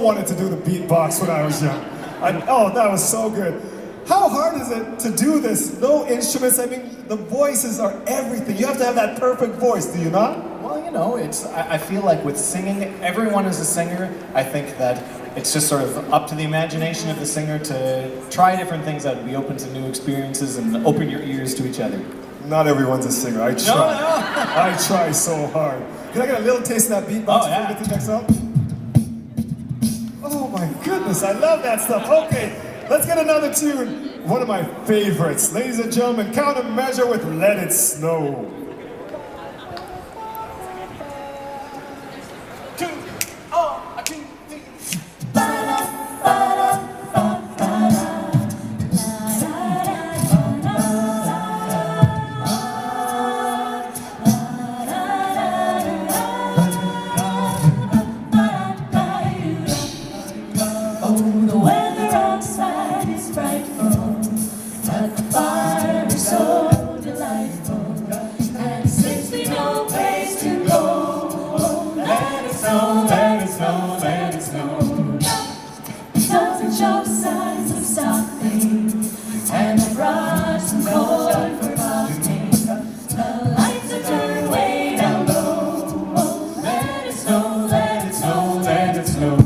wanted to do the beatbox when I was young. Oh, that was so good. How hard is it to do this? No instruments, I mean, the voices are everything. You have to have that perfect voice, do you not? Well, you know, I feel like with singing, everyone is a singer. I think that it's just sort of up to the imagination of the singer to try different things out, be open to new experiences and open your ears to each other. Not everyone's a singer, I try. No. I try so hard. Can I get a little taste of that beatbox before we get to the next song? Oh my goodness, I love that stuff. Okay, let's get another tune. One of my favorites. Ladies and gentlemen, Countermeasure with Let It Snow. 2, 3. The weather outside is frightful, but the fire is so delightful, and since we no place to go, let it snow, let it snow, let it snow. It doesn't show signs of stopping, and I brought some corn for popping. The lights are turned way down low. Let it snow, let it snow, let it snow.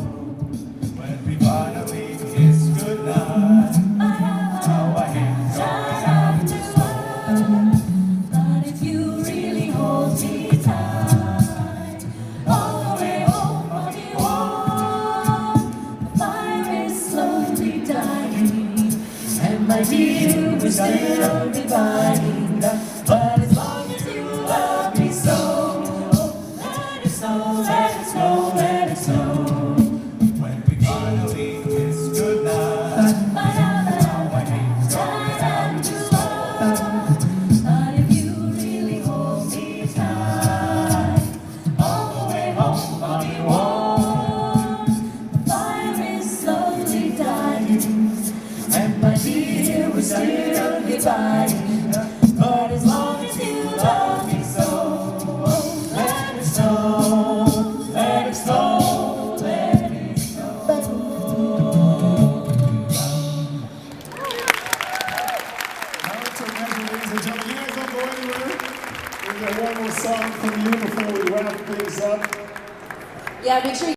But if you really hold me tight, all the way home I'll be warm. The fire is slowly dying, and my dear, we're still dividing. But as long as you love me so, let it snow, let it snow, let it snow. When we finally kiss goodnight, but if you really hold me tight, all the way home I'll be warm. The fire is slowly dying, and my dear, we're still dividing. But as long as you love me so, let it snow, let it snow, let it snow. Countermeasure, ladies and gentlemen. You guys don't go anywhere. We've got one more song from you before we wrap things up. Yeah, make sure you